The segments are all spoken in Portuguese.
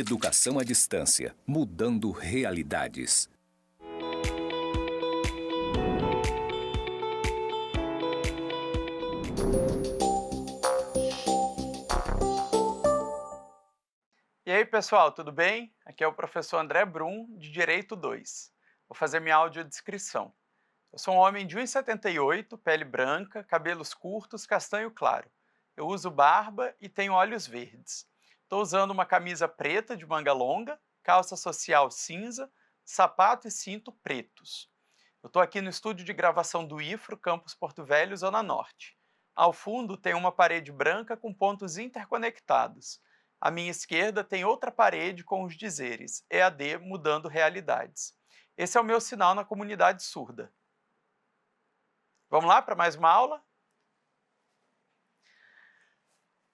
Educação à distância, mudando realidades. E aí, pessoal, tudo bem? Aqui é o professor André Brum, de Direito 2. Vou fazer minha audiodescrição. Eu sou um homem de 1,78, pele branca, cabelos curtos, castanho claro. Eu uso barba e tenho olhos verdes. Estou usando uma camisa preta de manga longa, calça social cinza, sapato e cinto pretos. Eu estou aqui no estúdio de gravação do IFRO, Campus Porto Velho, Zona Norte. Ao fundo tem uma parede branca com pontos interconectados. À minha esquerda tem outra parede com os dizeres EAD mudando realidades. Esse é o meu sinal na comunidade surda. Vamos lá para mais uma aula?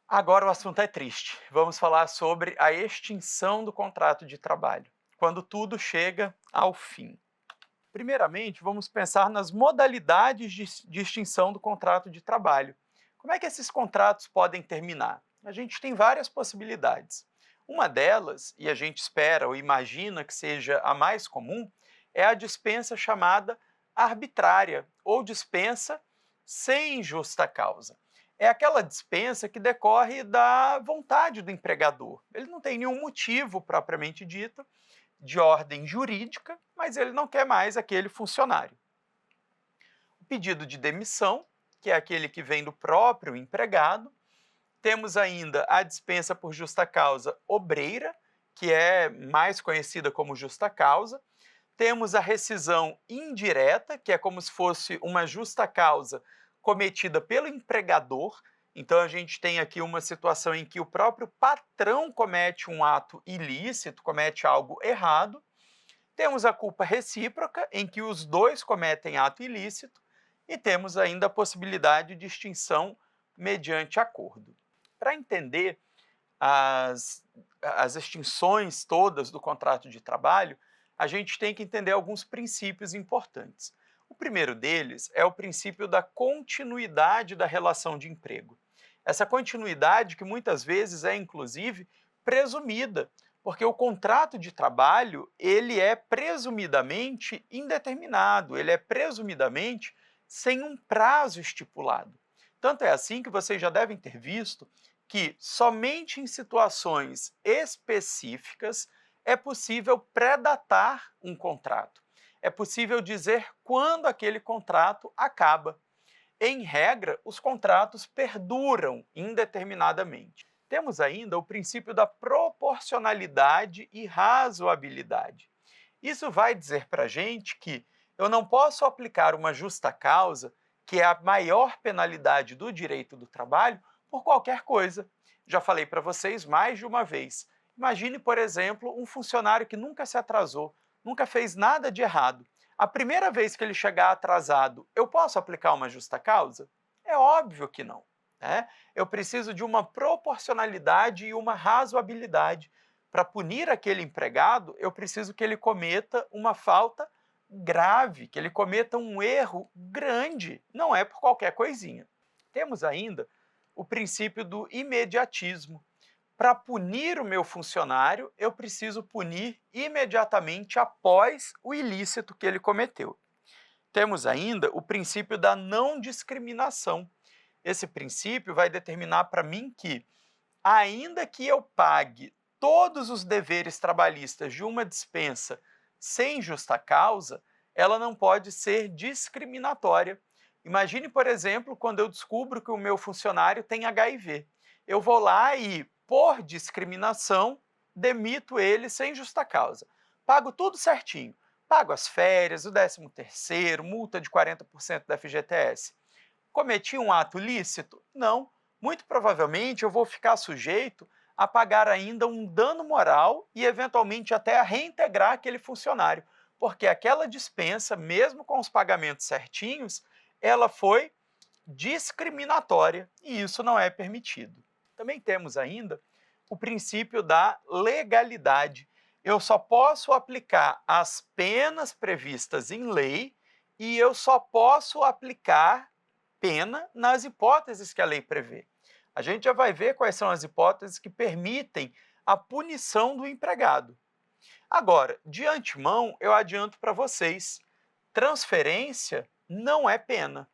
Agora o assunto é triste. Vamos falar sobre a extinção do contrato de trabalho, quando tudo chega ao fim. Primeiramente, vamos pensar nas modalidades de extinção do contrato de trabalho. Como é que esses contratos podem terminar? A gente tem várias possibilidades. Uma delas, e a gente espera ou imagina que seja a mais comum, é a dispensa chamada arbitrária ou dispensa sem justa causa. É aquela dispensa que decorre da vontade do empregador. Ele não tem nenhum motivo propriamente dito, de ordem jurídica, mas ele não quer mais aquele funcionário. O pedido de demissão, que é aquele que vem do próprio empregado. Temos ainda a dispensa por justa causa obreira, que é mais conhecida como justa causa. Temos a rescisão indireta, que é como se fosse uma justa causa cometida pelo empregador. Então, a gente tem aqui uma situação em que o próprio patrão comete um ato ilícito, comete algo errado. Temos a culpa recíproca, em que os dois cometem ato ilícito. E temos ainda a possibilidade de extinção mediante acordo. Para entender as extinções todas do contrato de trabalho, a gente tem que entender alguns princípios importantes. O primeiro deles é o princípio da continuidade da relação de emprego. Essa continuidade que muitas vezes é, inclusive, presumida, porque o contrato de trabalho ele é presumidamente indeterminado, ele é presumidamente sem um prazo estipulado. Tanto é assim que vocês já devem ter visto que somente em situações específicas é possível predatar um contrato. É possível dizer quando aquele contrato acaba. Em regra, os contratos perduram indeterminadamente. Temos ainda o princípio da proporcionalidade e razoabilidade. Isso vai dizer para a gente que eu não posso aplicar uma justa causa, que é a maior penalidade do direito do trabalho, por qualquer coisa. Já falei para vocês mais de uma vez. Imagine, por exemplo, um funcionário que nunca se atrasou, nunca fez nada de errado. A primeira vez que ele chegar atrasado, eu posso aplicar uma justa causa? É óbvio que não, né? Eu preciso de uma proporcionalidade e uma razoabilidade. Para punir aquele empregado, eu preciso que ele cometa uma falta grave, que ele cometa um erro grande, não é por qualquer coisinha. Temos ainda o princípio do imediatismo. Para punir o meu funcionário, eu preciso punir imediatamente após o ilícito que ele cometeu. Temos ainda o princípio da não discriminação. Esse princípio vai determinar para mim que, ainda que eu pague todos os deveres trabalhistas de uma dispensa sem justa causa, ela não pode ser discriminatória. Imagine, por exemplo, quando eu descubro que o meu funcionário tem HIV. Eu vou lá e, por discriminação, demito ele sem justa causa. Pago tudo certinho. Pago as férias, o 13º, multa de 40% da FGTS. Cometi um ato lícito? Não. Muito provavelmente eu vou ficar sujeito a pagar ainda um dano moral e, eventualmente, até a reintegrar aquele funcionário, porque aquela dispensa, mesmo com os pagamentos certinhos, ela foi discriminatória e isso não é permitido. Também temos ainda o princípio da legalidade. Eu só posso aplicar as penas previstas em lei e eu só posso aplicar pena nas hipóteses que a lei prevê. A gente já vai ver quais são as hipóteses que permitem a punição do empregado. Agora, de antemão, eu adianto para vocês, transferência não é pena.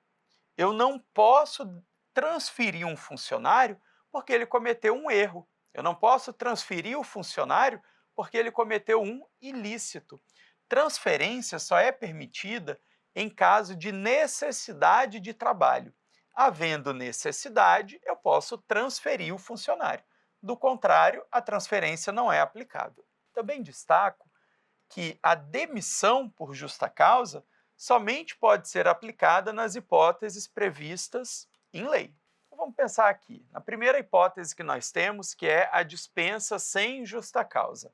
Eu não posso transferir um funcionário porque ele cometeu um erro. Eu não posso transferir o funcionário porque ele cometeu um ilícito. Transferência só é permitida em caso de necessidade de trabalho. Havendo necessidade, eu posso transferir o funcionário. Do contrário, a transferência não é aplicável. Também destaco que a demissão por justa causa somente pode ser aplicada nas hipóteses previstas em lei. Então, vamos pensar aqui, na primeira hipótese que nós temos, que é a dispensa sem justa causa.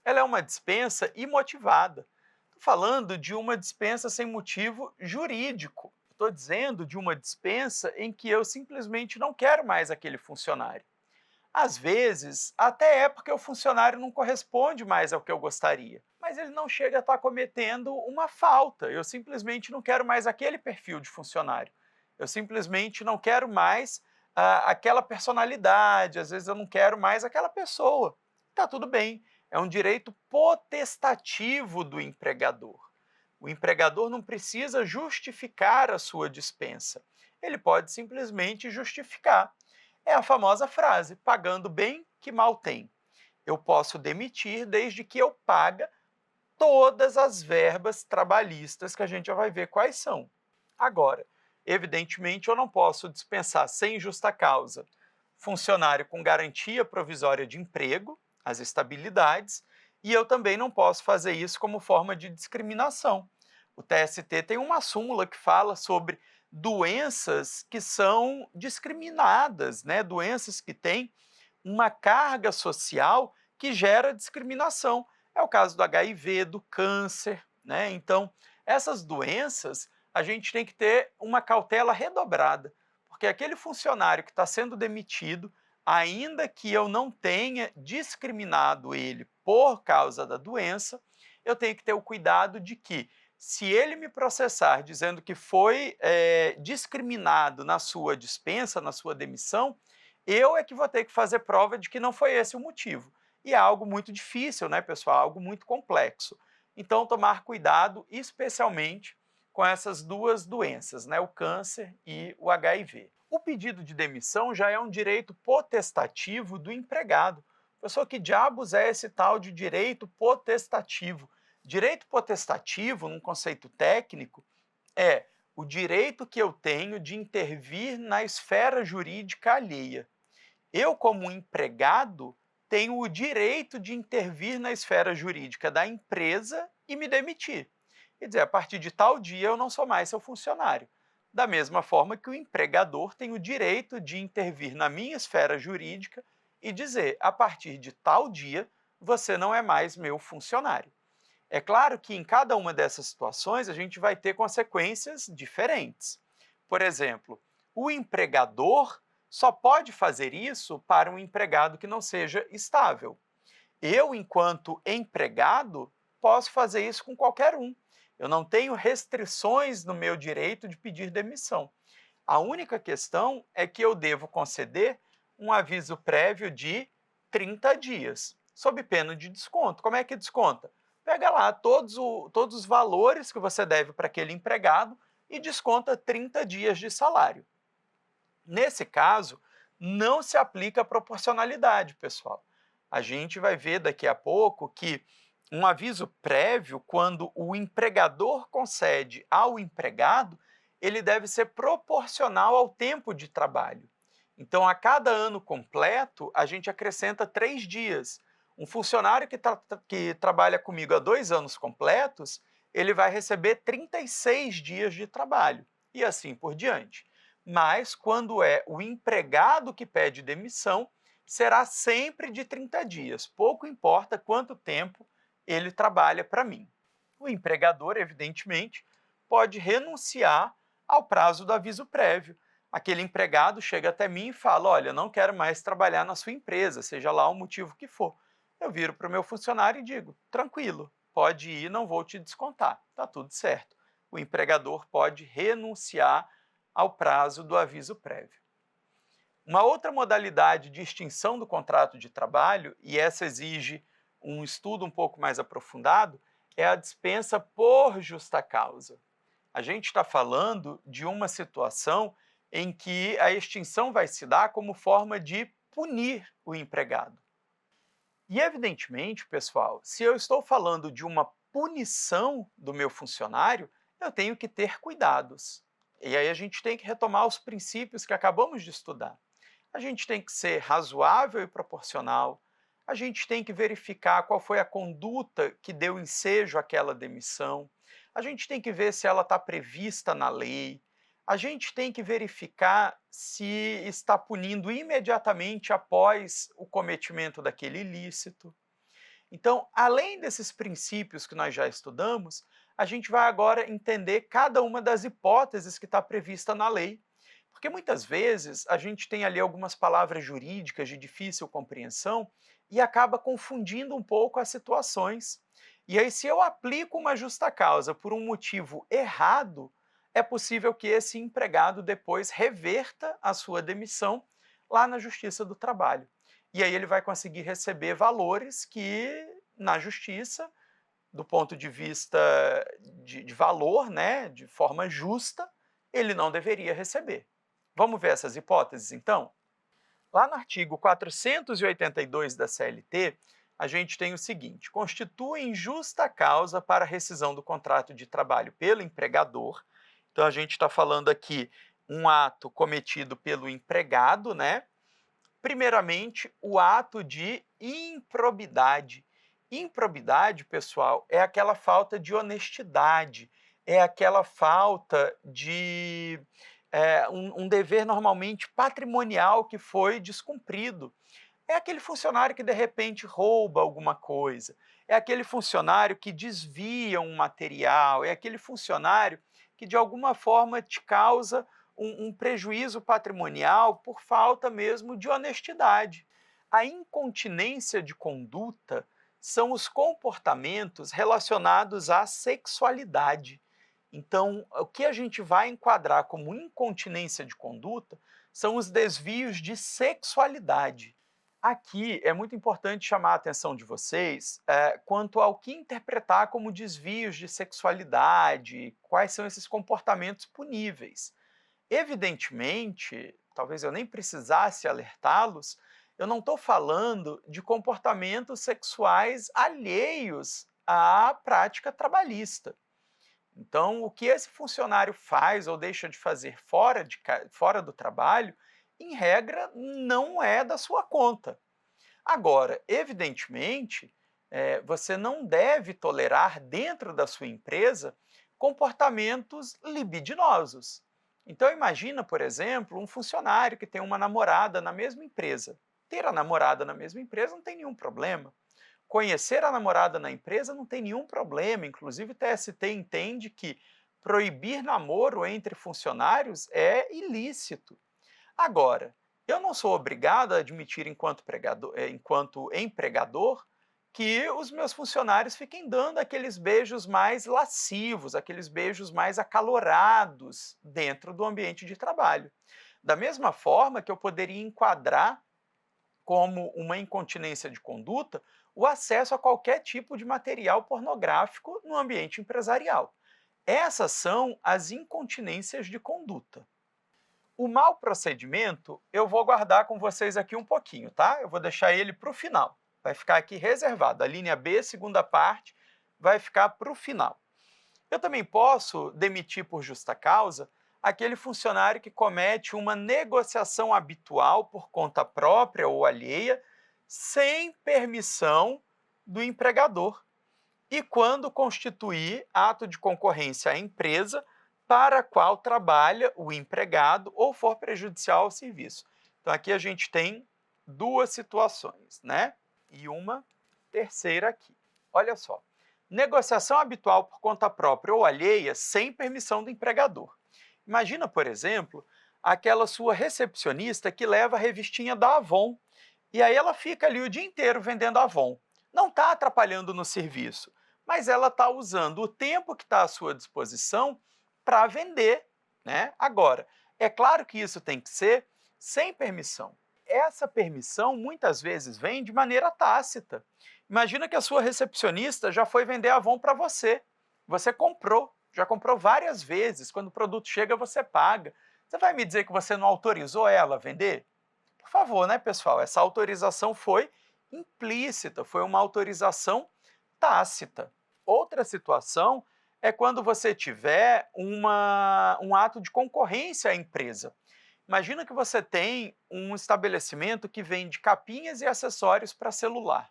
Ela é uma dispensa imotivada. Estou falando de uma dispensa sem motivo jurídico. Estou dizendo de uma dispensa em que eu simplesmente não quero mais aquele funcionário. Às vezes, até é porque o funcionário não corresponde mais ao que eu gostaria, mas ele não chega a estar cometendo uma falta. Eu simplesmente não quero mais aquele perfil de funcionário. Eu simplesmente não quero mais aquela personalidade, às vezes eu não quero mais aquela pessoa. Está tudo bem, é um direito potestativo do empregador. O empregador não precisa justificar a sua dispensa, ele pode simplesmente justificar. É a famosa frase, pagando bem que mal tem. Eu posso demitir desde que eu pague todas as verbas trabalhistas que a gente já vai ver quais são. Agora, evidentemente, eu não posso dispensar sem justa causa funcionário com garantia provisória de emprego, as estabilidades, e eu também não posso fazer isso como forma de discriminação. O TST tem uma súmula que fala sobre doenças que são discriminadas, né? Doenças que têm uma carga social que gera discriminação. É o caso do HIV, do câncer, né? Então, essas doenças a gente tem que ter uma cautela redobrada, porque aquele funcionário que está sendo demitido, ainda que eu não tenha discriminado ele por causa da doença, eu tenho que ter o cuidado de que, se ele me processar dizendo que foi discriminado na sua dispensa, na sua demissão, eu é que vou ter que fazer prova de que não foi esse o motivo. E é algo muito difícil, né, pessoal? Algo muito complexo. Então, tomar cuidado, especialmente com essas duas doenças, né, o câncer e o HIV. O pedido de demissão já é um direito potestativo do empregado. Pessoal, que diabos é esse tal de direito potestativo? Direito potestativo, num conceito técnico, é o direito que eu tenho de intervir na esfera jurídica alheia. Eu, como empregado, tenho o direito de intervir na esfera jurídica da empresa e me demitir. Quer dizer, a partir de tal dia eu não sou mais seu funcionário. Da mesma forma que o empregador tem o direito de intervir na minha esfera jurídica e dizer, a partir de tal dia, você não é mais meu funcionário. É claro que em cada uma dessas situações a gente vai ter consequências diferentes. Por exemplo, o empregador só pode fazer isso para um empregado que não seja estável. Eu, enquanto empregado, posso fazer isso com qualquer um. Eu não tenho restrições no meu direito de pedir demissão. A única questão é que eu devo conceder um aviso prévio de 30 dias, sob pena de desconto. Como é que desconta? Pega lá todos os valores que você deve para aquele empregado e desconta 30 dias de salário. Nesse caso, não se aplica a proporcionalidade, pessoal. A gente vai ver daqui a pouco que um aviso prévio, quando o empregador concede ao empregado, ele deve ser proporcional ao tempo de trabalho. Então, a cada ano completo, a gente acrescenta 3 dias. Um funcionário que trabalha comigo há 2 anos completos, ele vai receber 36 dias de trabalho, e assim por diante. Mas, quando é o empregado que pede demissão, será sempre de 30 dias, pouco importa quanto tempo ele trabalha para mim. O empregador, evidentemente, pode renunciar ao prazo do aviso prévio. Aquele empregado chega até mim e fala, olha, não quero mais trabalhar na sua empresa, seja lá o motivo que for. Eu viro para o meu funcionário e digo, tranquilo, pode ir, não vou te descontar, está tudo certo. O empregador pode renunciar ao prazo do aviso prévio. Uma outra modalidade de extinção do contrato de trabalho, e essa exige um estudo um pouco mais aprofundado, é a dispensa por justa causa. A gente está falando de uma situação em que a extinção vai se dar como forma de punir o empregado. E, evidentemente, pessoal, se eu estou falando de uma punição do meu funcionário, eu tenho que ter cuidados. E aí a gente tem que retomar os princípios que acabamos de estudar. A gente tem que ser razoável e proporcional, a gente tem que verificar qual foi a conduta que deu ensejo àquela demissão, a gente tem que ver se ela está prevista na lei, a gente tem que verificar se está punindo imediatamente após o cometimento daquele ilícito. Então, além desses princípios que nós já estudamos, a gente vai agora entender cada uma das hipóteses que está prevista na lei. Porque muitas vezes a gente tem ali algumas palavras jurídicas de difícil compreensão e acaba confundindo um pouco as situações. E aí, se eu aplico uma justa causa por um motivo errado, é possível que esse empregado depois reverta a sua demissão lá na Justiça do Trabalho. E aí ele vai conseguir receber valores que, na Justiça, do ponto de vista de valor, né, de forma justa, ele não deveria receber. Vamos ver essas hipóteses, então? Lá no artigo 482 da CLT, a gente tem o seguinte: constituem justa causa para rescisão do contrato de trabalho pelo empregador. Então, a gente está falando aqui um ato cometido pelo empregado, né? Primeiramente, o ato de improbidade. Improbidade, pessoal, é aquela falta de honestidade, é aquela falta de um dever normalmente patrimonial que foi descumprido. É aquele funcionário que de repente rouba alguma coisa, é aquele funcionário que desvia um material, é aquele funcionário que de alguma forma te causa um prejuízo patrimonial por falta mesmo de honestidade. A incontinência de conduta são os comportamentos relacionados à sexualidade. Então, o que a gente vai enquadrar como incontinência de conduta são os desvios de sexualidade. Aqui é muito importante chamar a atenção de vocês quanto ao que interpretar como desvios de sexualidade, quais são esses comportamentos puníveis. Evidentemente, talvez eu nem precisasse alertá-los, eu não estou falando de comportamentos sexuais alheios à prática trabalhista. Então, o que esse funcionário faz ou deixa de fazer fora do trabalho, em regra, não é da sua conta. Agora, evidentemente, você não deve tolerar dentro da sua empresa comportamentos libidinosos. Então, imagina, por exemplo, um funcionário que tem uma namorada na mesma empresa. Ter a namorada na mesma empresa não tem nenhum problema. Conhecer a namorada na empresa não tem nenhum problema, inclusive o TST entende que proibir namoro entre funcionários é ilícito. Agora, eu não sou obrigado a admitir enquanto empregador que os meus funcionários fiquem dando aqueles beijos mais lascivos, aqueles beijos mais acalorados dentro do ambiente de trabalho. Da mesma forma que eu poderia enquadrar como uma incontinência de conduta o acesso a qualquer tipo de material pornográfico no ambiente empresarial. Essas são as incontinências de conduta. O mau procedimento eu vou guardar com vocês aqui um pouquinho, tá? Eu vou deixar ele para o final. Vai ficar aqui reservado. A linha B, segunda parte, vai ficar para o final. Eu também posso demitir por justa causa aquele funcionário que comete uma negociação habitual por conta própria ou alheia, sem permissão do empregador, e quando constituir ato de concorrência à empresa para a qual trabalha o empregado ou for prejudicial ao serviço. Então, aqui a gente tem duas situações, né? E uma terceira aqui. Olha só. Negociação habitual por conta própria ou alheia sem permissão do empregador. Imagina, por exemplo, aquela sua recepcionista que leva a revistinha da Avon e aí ela fica ali o dia inteiro vendendo Avon. Não está atrapalhando no serviço, mas ela está usando o tempo que está à sua disposição para vender, né? Agora, é claro que isso tem que ser sem permissão. Essa permissão muitas vezes vem de maneira tácita. Imagina que a sua recepcionista já foi vender Avon para você. Você comprou, já comprou várias vezes. Quando o produto chega, você paga. Você vai me dizer que você não autorizou ela a vender? Por favor, né, pessoal? Essa autorização foi implícita, foi uma autorização tácita. Outra situação é quando você tiver um ato de concorrência à empresa. Imagina que você tem um estabelecimento que vende capinhas e acessórios para celular.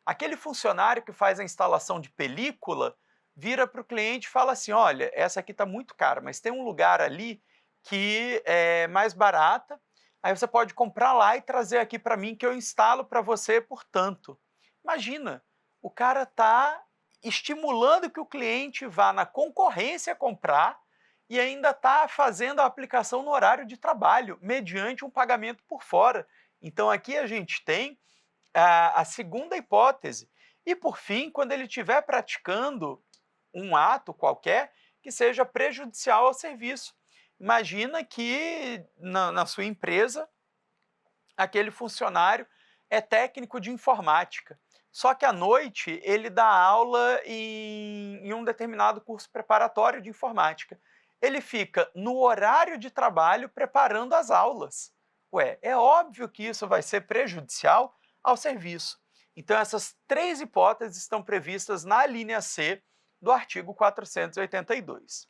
Aquele funcionário que faz a instalação de película vira para o cliente e fala assim: olha, essa aqui está muito cara, mas tem um lugar ali que é mais barata, aí você pode comprar lá e trazer aqui para mim que eu instalo para você por tanto. Imagina, o cara está estimulando que o cliente vá na concorrência comprar e ainda está fazendo a aplicação no horário de trabalho, mediante um pagamento por fora. Então aqui a gente tem a segunda hipótese. E por fim, quando ele estiver praticando um ato qualquer que seja prejudicial ao serviço. Imagina que na sua empresa aquele funcionário é técnico de informática, só que à noite ele dá aula em um determinado curso preparatório de informática. Ele fica no horário de trabalho preparando as aulas. Ué, é óbvio que isso vai ser prejudicial ao serviço. Então essas três hipóteses estão previstas na linha C do artigo 482.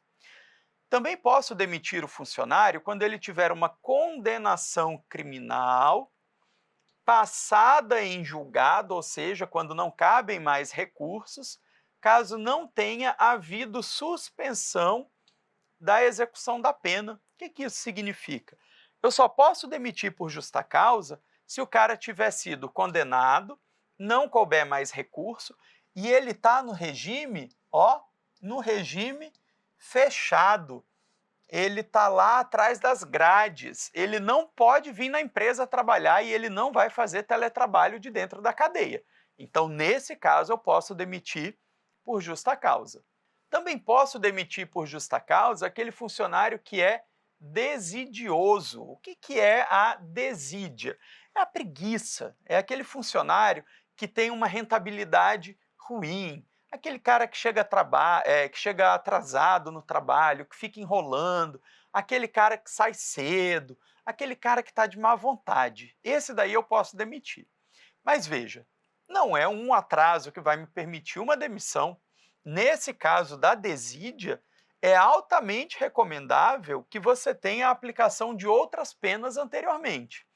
Também posso demitir o funcionário quando ele tiver uma condenação criminal passada em julgado, ou seja, quando não cabem mais recursos, caso não tenha havido suspensão da execução da pena. O que isso significa? Eu só posso demitir por justa causa se o cara tiver sido condenado, não couber mais recurso e ele está no regime, no regime fechado. Ele está lá atrás das grades, ele não pode vir na empresa trabalhar e ele não vai fazer teletrabalho de dentro da cadeia. Então, nesse caso, eu posso demitir por justa causa. Também posso demitir por justa causa aquele funcionário que é desidioso. O que é a desídia? É a preguiça, é aquele funcionário que tem uma rentabilidade ruim, aquele cara que chega atrasado no trabalho, que fica enrolando, aquele cara que sai cedo, aquele cara que está de má vontade. Esse daí eu posso demitir. Mas veja, não é um atraso que vai me permitir uma demissão. Nesse caso da desídia, é altamente recomendável que você tenha a aplicação de outras penas anteriormente.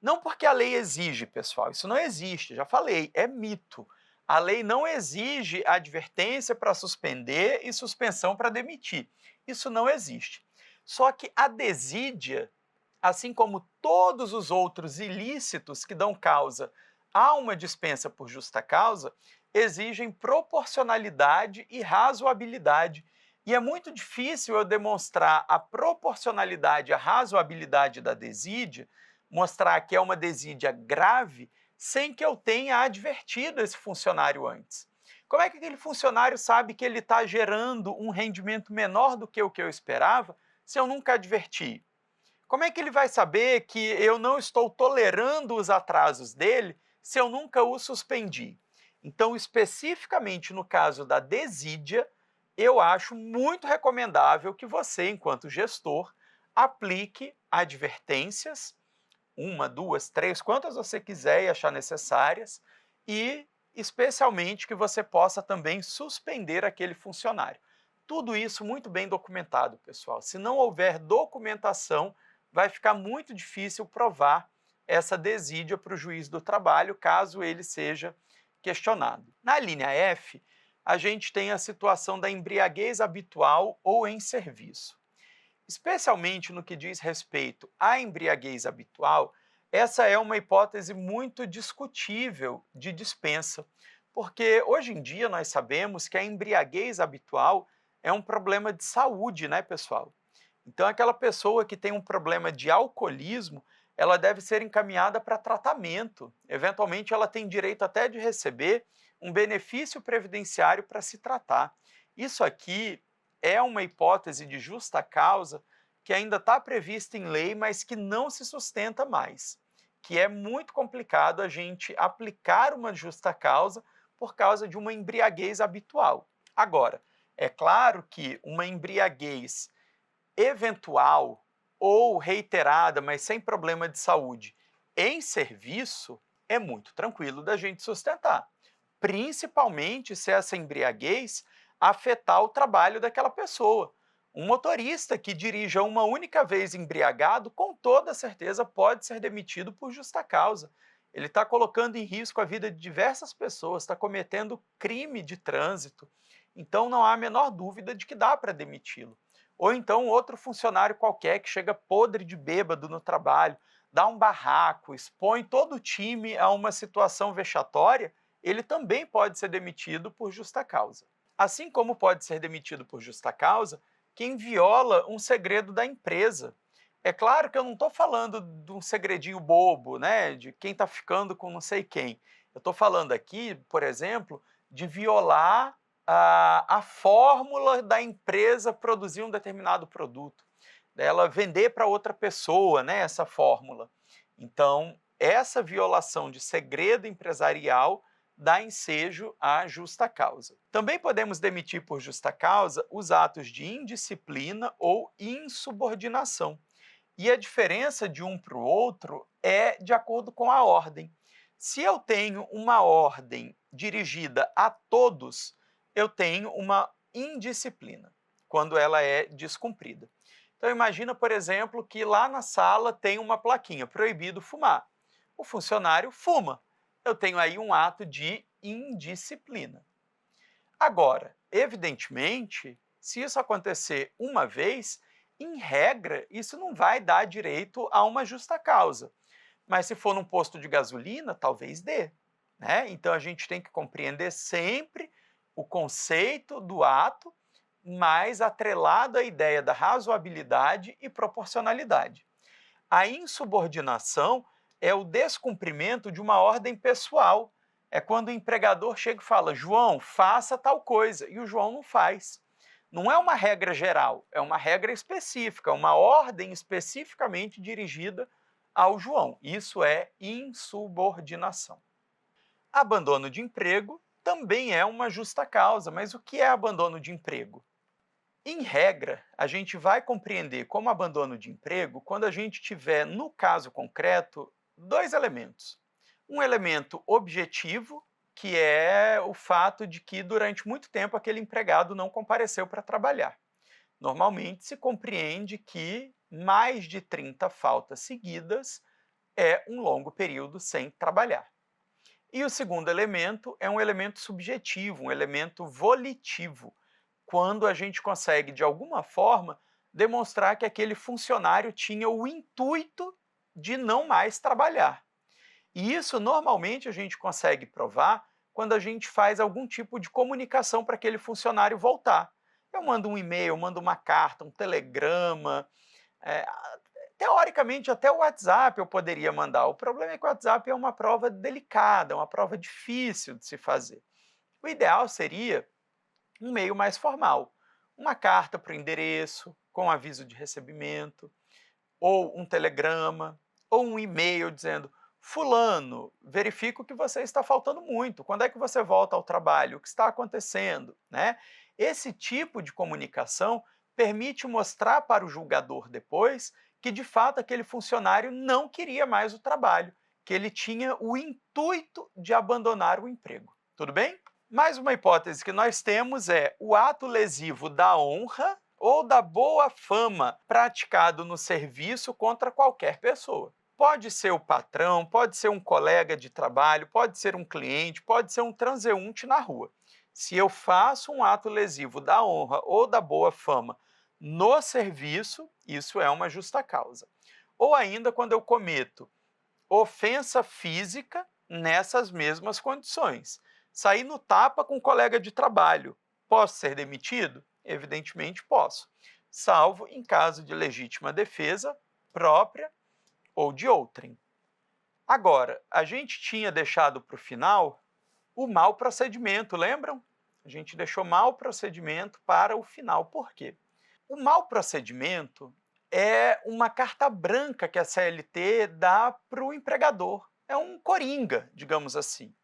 Não porque a lei exige, pessoal, isso não existe, já falei, é mito. A lei não exige advertência para suspender e suspensão para demitir. Isso não existe. Só que a desídia, assim como todos os outros ilícitos que dão causa a uma dispensa por justa causa, exigem proporcionalidade e razoabilidade. E é muito difícil eu demonstrar a proporcionalidade e a razoabilidade da desídia, mostrar que é uma desídia grave, sem que eu tenha advertido esse funcionário antes. Como é que aquele funcionário sabe que ele está gerando um rendimento menor do que o que eu esperava se eu nunca adverti? Como é que ele vai saber que eu não estou tolerando os atrasos dele se eu nunca o suspendi? Então, especificamente no caso da desídia, eu acho muito recomendável que você, enquanto gestor, aplique advertências, 1, 2, 3, quantas você quiser e achar necessárias, e especialmente que você possa também suspender aquele funcionário. Tudo isso muito bem documentado, pessoal. Se não houver documentação, vai ficar muito difícil provar essa desídia para o juiz do trabalho, caso ele seja questionado. Na linha F, a gente tem a situação da embriaguez habitual ou em serviço. Especialmente no que diz respeito à embriaguez habitual, essa é uma hipótese muito discutível de dispensa, porque hoje em dia nós sabemos que a embriaguez habitual é um problema de saúde, né, pessoal? Então, aquela pessoa que tem um problema de alcoolismo, ela deve ser encaminhada para tratamento. Eventualmente, ela tem direito até de receber um benefício previdenciário para se tratar. Isso aqui é uma hipótese de justa causa que ainda está prevista em lei, mas que não se sustenta mais, que é muito complicado a gente aplicar uma justa causa por causa de uma embriaguez habitual. Agora, é claro que uma embriaguez eventual ou reiterada, mas sem problema de saúde, em serviço, é muito tranquilo da gente sustentar, principalmente se essa embriaguez afetar o trabalho daquela pessoa. Um motorista que dirija uma única vez embriagado, com toda certeza pode ser demitido por justa causa. Ele está colocando em risco a vida de diversas pessoas, está cometendo crime de trânsito, então não há a menor dúvida de que dá para demiti-lo. Ou então outro funcionário qualquer que chega podre de bêbado no trabalho, dá um barraco, expõe todo o time a uma situação vexatória, ele também pode ser demitido por justa causa. Assim como pode ser demitido por justa causa quem viola um segredo da empresa. É claro que eu não estou falando de um segredinho bobo, né, de quem está ficando com não sei quem. Eu estou falando aqui, por exemplo, de violar a fórmula da empresa produzir um determinado produto, dela vender para outra pessoa, né, essa fórmula. Então, essa violação de segredo empresarial dá ensejo à justa causa. Também podemos demitir por justa causa os atos de indisciplina ou insubordinação. E a diferença de um para o outro é de acordo com a ordem. Se eu tenho uma ordem dirigida a todos, eu tenho uma indisciplina, quando ela é descumprida. Então imagina, por exemplo, que lá na sala tem uma plaquinha, proibido fumar. O funcionário fuma. Eu tenho aí um ato de indisciplina. Agora, evidentemente, se isso acontecer uma vez, em regra, isso não vai dar direito a uma justa causa. Mas se for num posto de gasolina, talvez dê, né? Então a gente tem que compreender sempre o conceito do ato, mas atrelado à ideia da razoabilidade e proporcionalidade. A insubordinação é o descumprimento de uma ordem pessoal. É quando o empregador chega e fala: João, faça tal coisa, e o João não faz. Não é uma regra geral, é uma regra específica, uma ordem especificamente dirigida ao João. Isso é insubordinação. Abandono de emprego também é uma justa causa, mas o que é abandono de emprego? Em regra, a gente vai compreender como abandono de emprego quando a gente tiver, no caso concreto, dois elementos. Um elemento objetivo, que é o fato de que durante muito tempo aquele empregado não compareceu para trabalhar. Normalmente se compreende que mais de 30 faltas seguidas é um longo período sem trabalhar. E o segundo elemento é um elemento subjetivo, um elemento volitivo, quando a gente consegue, de alguma forma, demonstrar que aquele funcionário tinha o intuito de não mais trabalhar. E isso, normalmente, a gente consegue provar quando a gente faz algum tipo de comunicação para aquele funcionário voltar. Eu mando um e-mail, eu mando uma carta, um telegrama, é, teoricamente até o WhatsApp eu poderia mandar. O problema é que o WhatsApp é uma prova delicada, uma prova difícil de se fazer. O ideal seria um meio mais formal, uma carta para o endereço, com aviso de recebimento, ou um telegrama, ou um e-mail dizendo: fulano, verifico que você está faltando muito, quando é que você volta ao trabalho, o que está acontecendo, né? Esse tipo de comunicação permite mostrar para o julgador depois que de fato aquele funcionário não queria mais o trabalho, que ele tinha o intuito de abandonar o emprego. Tudo bem? Mais uma hipótese que nós temos é o ato lesivo da honra ou da boa fama praticado no serviço contra qualquer pessoa. Pode ser o patrão, pode ser um colega de trabalho, pode ser um cliente, pode ser um transeunte na rua. Se eu faço um ato lesivo da honra ou da boa fama no serviço, isso é uma justa causa. Ou ainda quando eu cometo ofensa física nessas mesmas condições. Sair no tapa com um colega de trabalho, posso ser demitido? Evidentemente posso, salvo em caso de legítima defesa própria ou de outrem. Agora, a gente tinha deixado para o final o mau procedimento, lembram? A gente deixou mau procedimento para o final. Por quê? O mau procedimento é uma carta branca que a CLT dá para o empregador. É um coringa, digamos assim.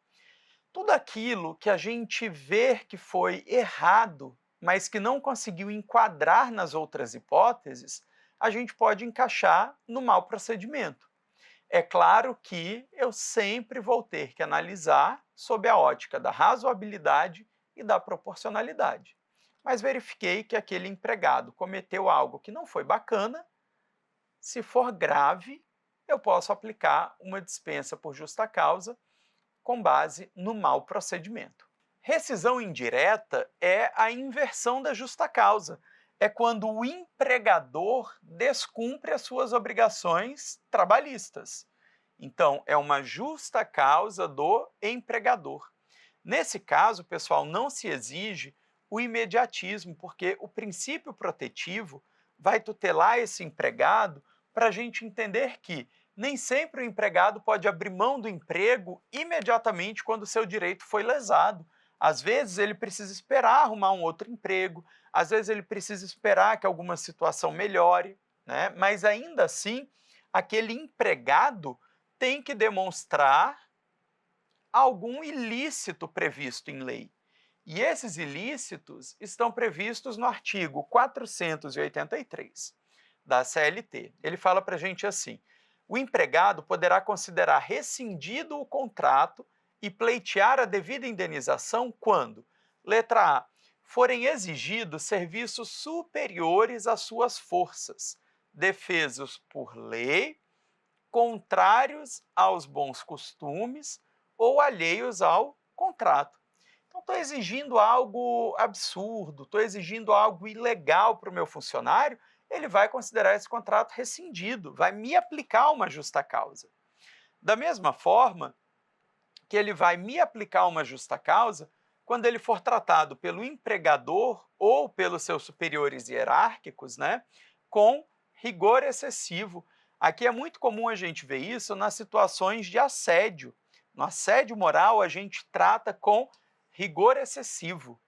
Tudo aquilo que a gente vê que foi errado, mas que não conseguiu enquadrar nas outras hipóteses, a gente pode encaixar no mau procedimento. É claro que eu sempre vou ter que analisar sob a ótica da razoabilidade e da proporcionalidade. Mas verifiquei que aquele empregado cometeu algo que não foi bacana. Se for grave, eu posso aplicar uma dispensa por justa causa com base no mau procedimento. Rescisão indireta é a inversão da justa causa. É quando o empregador descumpre as suas obrigações trabalhistas. Então, é uma justa causa do empregador. Nesse caso, pessoal, não se exige o imediatismo, porque o princípio protetivo vai tutelar esse empregado para a gente entender que nem sempre o empregado pode abrir mão do emprego imediatamente quando o seu direito foi lesado. Às vezes ele precisa esperar arrumar um outro emprego, às vezes ele precisa esperar que alguma situação melhore, né? Mas ainda assim, aquele empregado tem que demonstrar algum ilícito previsto em lei. E esses ilícitos estão previstos no artigo 483 da CLT. Ele fala para a gente assim: o empregado poderá considerar rescindido o contrato e pleitear a devida indenização quando, letra A, forem exigidos serviços superiores às suas forças, defesos por lei, contrários aos bons costumes ou alheios ao contrato. Então, estou exigindo algo absurdo, estou exigindo algo ilegal para o meu funcionário, ele vai considerar esse contrato rescindido, vai me aplicar uma justa causa. Da mesma forma que ele vai me aplicar uma justa causa quando ele for tratado pelo empregador ou pelos seus superiores hierárquicos, né, com rigor excessivo. Aqui é muito comum a gente ver isso nas situações de assédio. No assédio moral, a gente trata com rigor excessivo.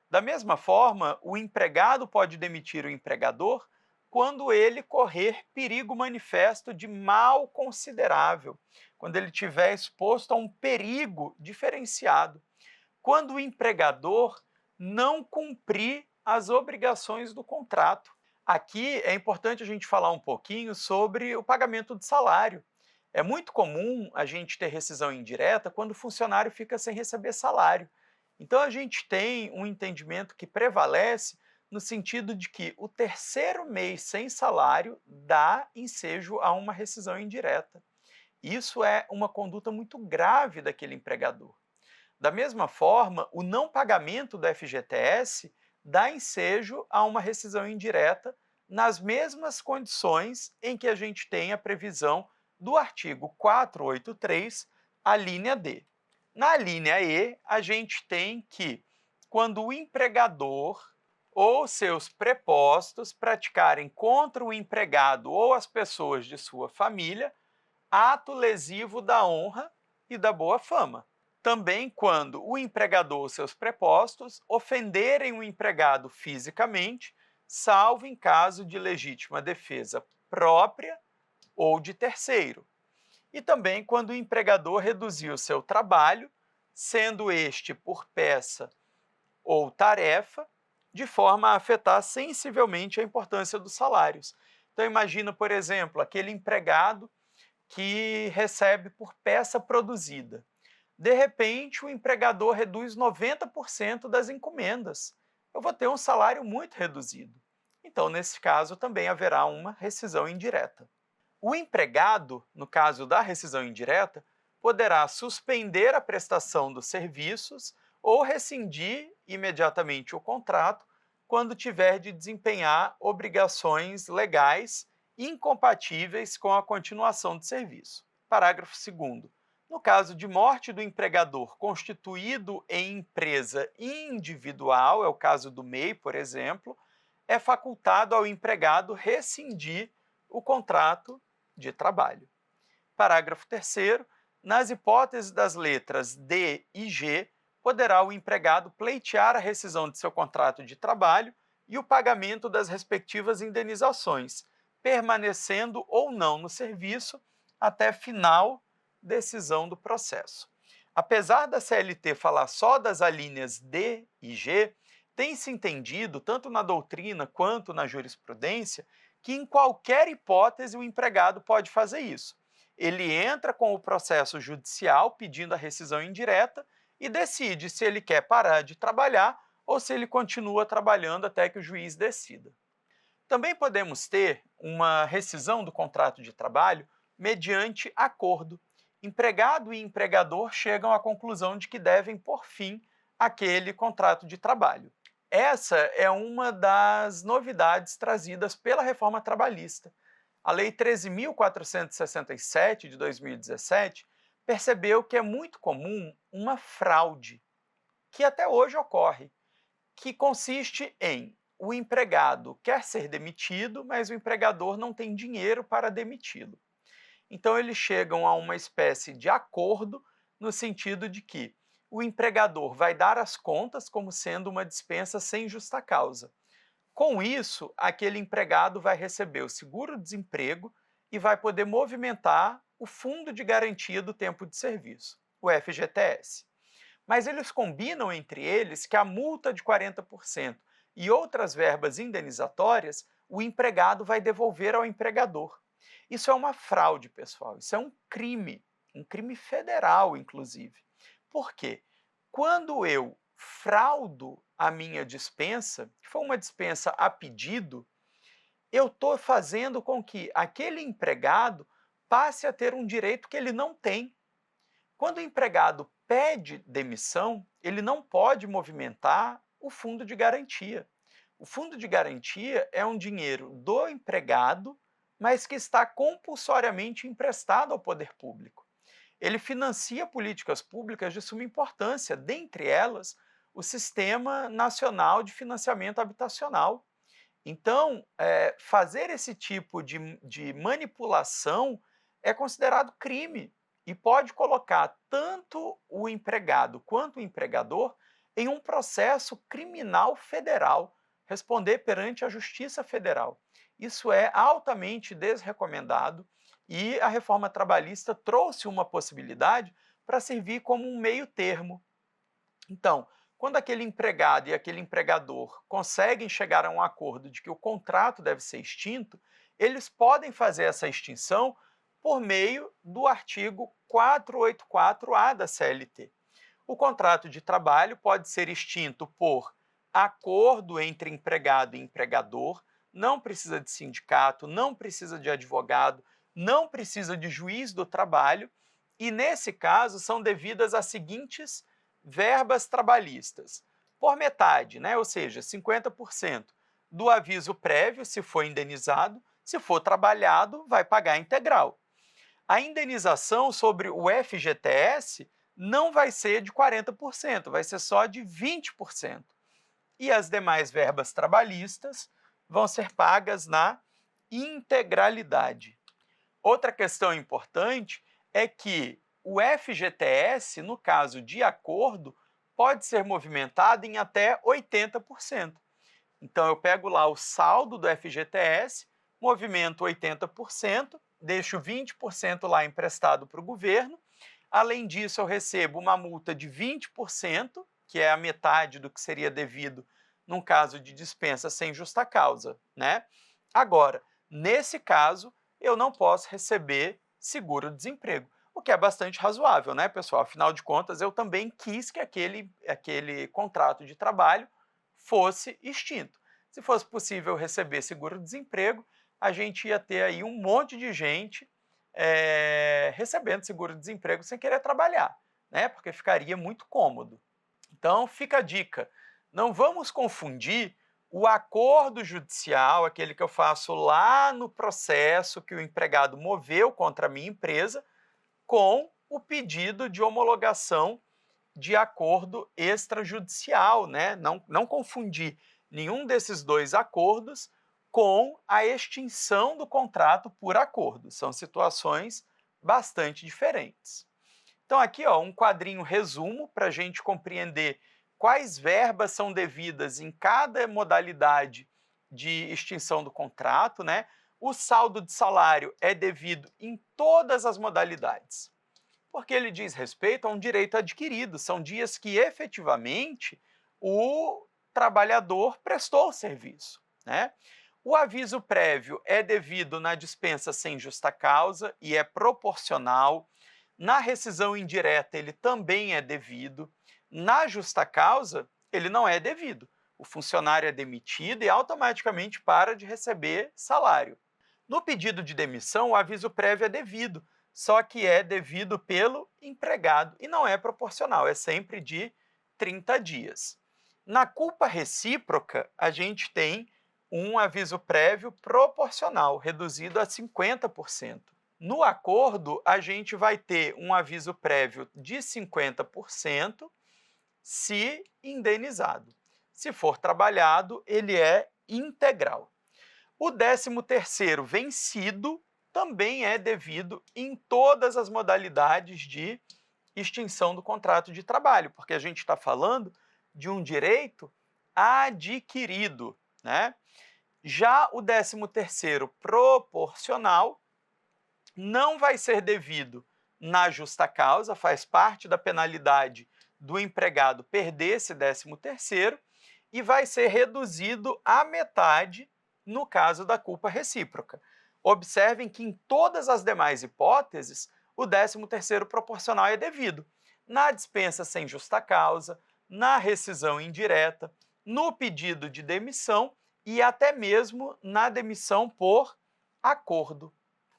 Da mesma forma, o empregado pode demitir o empregador quando ele correr perigo manifesto de mal considerável, quando ele estiver exposto a um perigo diferenciado, quando o empregador não cumprir as obrigações do contrato. Aqui é importante a gente falar um pouquinho sobre o pagamento de salário. É muito comum a gente ter rescisão indireta quando o funcionário fica sem receber salário. Então, a gente tem um entendimento que prevalece no sentido de que o terceiro mês sem salário dá ensejo a uma rescisão indireta. Isso é uma conduta muito grave daquele empregador. Da mesma forma, o não pagamento do FGTS dá ensejo a uma rescisão indireta nas mesmas condições em que a gente tem a previsão do artigo 483, a linha D. Na linha E, a gente tem que, quando o empregador ou seus prepostos praticarem contra o empregado ou as pessoas de sua família ato lesivo da honra e da boa fama. Também quando o empregador ou seus prepostos ofenderem o empregado fisicamente, salvo em caso de legítima defesa própria ou de terceiro. E também quando o empregador reduzir o seu trabalho, sendo este por peça ou tarefa, de forma a afetar sensivelmente a importância dos salários. Então imagina, por exemplo, aquele empregado que recebe por peça produzida. De repente, o empregador reduz 90% das encomendas. Eu vou ter um salário muito reduzido. Então, nesse caso, também haverá uma rescisão indireta. O empregado, no caso da rescisão indireta, poderá suspender a prestação dos serviços ou rescindir imediatamente o contrato quando tiver de desempenhar obrigações legais incompatíveis com a continuação do serviço. Parágrafo 2º. No caso de morte do empregador constituído em empresa individual, é o caso do MEI, por exemplo, é facultado ao empregado rescindir o contrato de trabalho. Parágrafo 3º. Nas hipóteses das letras D e G, poderá o empregado pleitear a rescisão de seu contrato de trabalho e o pagamento das respectivas indenizações, permanecendo ou não no serviço até final decisão do processo. Apesar da CLT falar só das alíneas D e G, tem-se entendido, tanto na doutrina quanto na jurisprudência, que em qualquer hipótese o empregado pode fazer isso. Ele entra com o processo judicial pedindo a rescisão indireta e decide se ele quer parar de trabalhar ou se ele continua trabalhando até que o juiz decida. Também podemos ter uma rescisão do contrato de trabalho mediante acordo. Empregado e empregador chegam à conclusão de que devem pôr fim àquele contrato de trabalho. Essa é uma das novidades trazidas pela reforma trabalhista. A Lei 13.467 de 2017 percebeu que é muito comum uma fraude, que até hoje ocorre, que consiste em o empregado quer ser demitido, mas o empregador não tem dinheiro para demiti-lo. Então, eles chegam a uma espécie de acordo no sentido de que o empregador vai dar as contas como sendo uma dispensa sem justa causa. Com isso, aquele empregado vai receber o seguro-desemprego e vai poder movimentar o Fundo de Garantia do Tempo de Serviço, o FGTS. Mas eles combinam entre eles que a multa de 40% e outras verbas indenizatórias o empregado vai devolver ao empregador. Isso é uma fraude, pessoal, isso é um crime federal, inclusive. Por quê? Quando eu fraudo a minha dispensa, que foi uma dispensa a pedido, eu estou fazendo com que aquele empregado passe a ter um direito que ele não tem. Quando o empregado pede demissão, ele não pode movimentar o fundo de garantia. O fundo de garantia é um dinheiro do empregado, mas que está compulsoriamente emprestado ao poder público. Ele financia políticas públicas de suma importância, dentre elas o Sistema Nacional de Financiamento Habitacional. Então, fazer esse tipo de manipulação é considerado crime e pode colocar tanto o empregado quanto o empregador em um processo criminal federal, responder perante a Justiça Federal. Isso é altamente desrecomendado e a reforma trabalhista trouxe uma possibilidade para servir como um meio termo. Então, quando aquele empregado e aquele empregador conseguem chegar a um acordo de que o contrato deve ser extinto, eles podem fazer essa extinção por meio do artigo 484-A da CLT. O contrato de trabalho pode ser extinto por acordo entre empregado e empregador, não precisa de sindicato, não precisa de advogado, não precisa de juiz do trabalho, e nesse caso são devidas as seguintes verbas trabalhistas. Por metade, ou seja, 50% do aviso prévio, se for indenizado, se for trabalhado, vai pagar integral. A indenização sobre o FGTS não vai ser de 40%, vai ser só de 20%. E as demais verbas trabalhistas vão ser pagas na integralidade. Outra questão importante é que o FGTS, no caso de acordo, pode ser movimentado em até 80%. Então, eu pego lá o saldo do FGTS, movimento 80%, deixo 20% lá emprestado para o governo. Além disso, eu recebo uma multa de 20%, que é a metade do que seria devido num caso de dispensa sem justa causa, Agora, nesse caso, eu não posso receber seguro-desemprego, o que é bastante razoável, pessoal? Afinal de contas, eu também quis que aquele contrato de trabalho fosse extinto. Se fosse possível receber seguro-desemprego, a gente ia ter aí um monte de gente recebendo seguro-desemprego sem querer trabalhar, porque ficaria muito cômodo. Então, fica a dica, não vamos confundir o acordo judicial, aquele que eu faço lá no processo que o empregado moveu contra a minha empresa, com o pedido de homologação de acordo extrajudicial, Não confundir nenhum desses dois acordos com a extinção do contrato por acordo. São situações bastante diferentes. Então, aqui um quadrinho resumo para a gente compreender quais verbas são devidas em cada modalidade de extinção do contrato, o saldo de salário é devido em todas as modalidades? Porque ele diz respeito a um direito adquirido, são dias que efetivamente o trabalhador prestou o serviço, né? O aviso prévio é devido na dispensa sem justa causa e é proporcional. Na rescisão indireta, ele também é devido. Na justa causa, ele não é devido. O funcionário é demitido e automaticamente para de receber salário. No pedido de demissão, o aviso prévio é devido, só que é devido pelo empregado e não é proporcional, é sempre de 30 dias. Na culpa recíproca, a gente tem um aviso prévio proporcional, reduzido a 50%. No acordo, a gente vai ter um aviso prévio de 50% se indenizado. Se for trabalhado, ele é integral. O 13º vencido também é devido em todas as modalidades de extinção do contrato de trabalho, porque a gente está falando de um direito adquirido, né? Já o 13º proporcional não vai ser devido na justa causa, faz parte da penalidade do empregado perder esse 13º e vai ser reduzido à metade no caso da culpa recíproca. Observem que em todas as demais hipóteses, o 13º proporcional é devido. Na dispensa sem justa causa, na rescisão indireta, no pedido de demissão e até mesmo na demissão por acordo.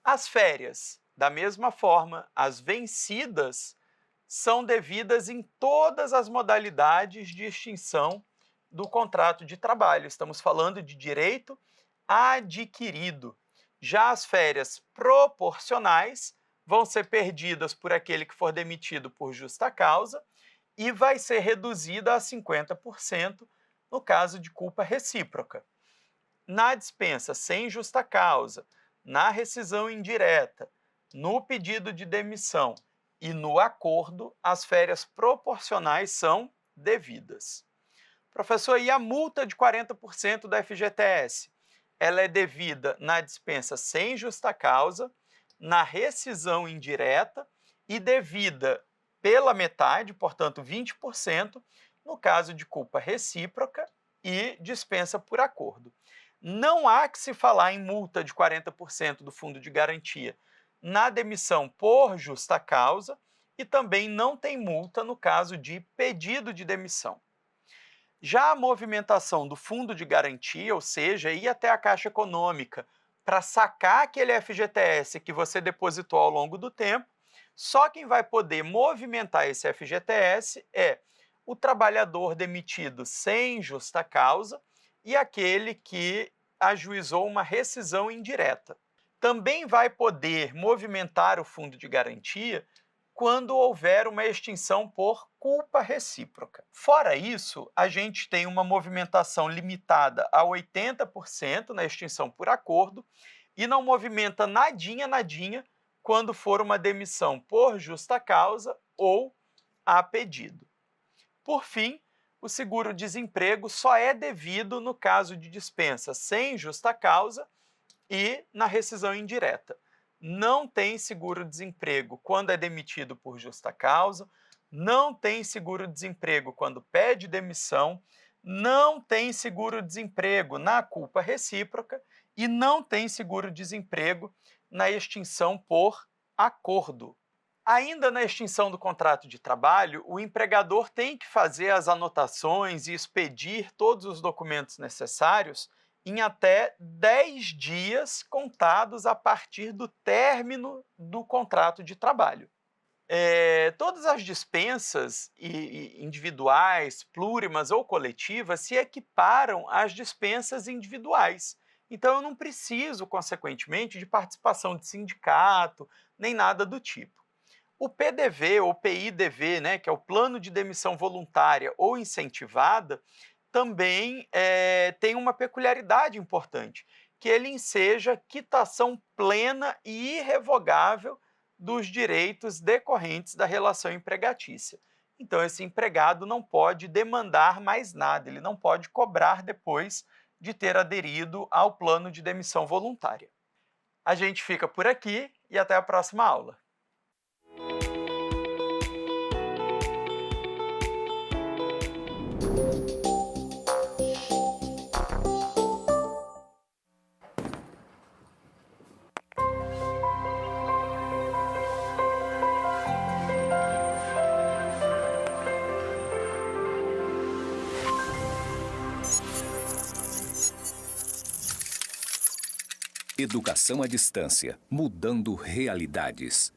As férias, da mesma forma, as vencidas, são devidas em todas as modalidades de extinção do contrato de trabalho. Estamos falando de direito adquirido. Já as férias proporcionais vão ser perdidas por aquele que for demitido por justa causa e vai ser reduzida a 50% no caso de culpa recíproca. Na dispensa sem justa causa, na rescisão indireta, no pedido de demissão e no acordo, as férias proporcionais são devidas. Professor, e a multa de 40% da FGTS? Ela é devida na dispensa sem justa causa, na rescisão indireta e devida pela metade, portanto 20%, no caso de culpa recíproca e dispensa por acordo. Não há que se falar em multa de 40% do fundo de garantia na demissão por justa causa e também não tem multa no caso de pedido de demissão. Já a movimentação do fundo de garantia, ou seja, ir até a Caixa Econômica para sacar aquele FGTS que você depositou ao longo do tempo, só quem vai poder movimentar esse FGTS é o trabalhador demitido sem justa causa e aquele que ajuizou uma rescisão indireta. Também vai poder movimentar o fundo de garantia quando houver uma extinção por culpa recíproca. Fora isso, a gente tem uma movimentação limitada a 80% na extinção por acordo e não movimenta nadinha quando for uma demissão por justa causa ou a pedido. Por fim, o seguro-desemprego só é devido no caso de dispensa sem justa causa e na rescisão indireta. Não tem seguro-desemprego quando é demitido por justa causa, não tem seguro-desemprego quando pede demissão, não tem seguro-desemprego na culpa recíproca e não tem seguro-desemprego na extinção por acordo. Ainda na extinção do contrato de trabalho, o empregador tem que fazer as anotações e expedir todos os documentos necessários em até 10 dias contados a partir do término do contrato de trabalho. Todas as dispensas individuais, plurimas ou coletivas se equiparam às dispensas individuais. Então, eu não preciso, consequentemente, de participação de sindicato, nem nada do tipo. O PDV ou PIDV, né, que é o Plano de Demissão Voluntária ou Incentivada, também tem uma peculiaridade importante, que ele enseja quitação plena e irrevogável dos direitos decorrentes da relação empregatícia. Então, esse empregado não pode demandar mais nada, ele não pode cobrar depois de ter aderido ao plano de demissão voluntária. A gente fica por aqui e até a próxima aula. Educação à distância, mudando realidades.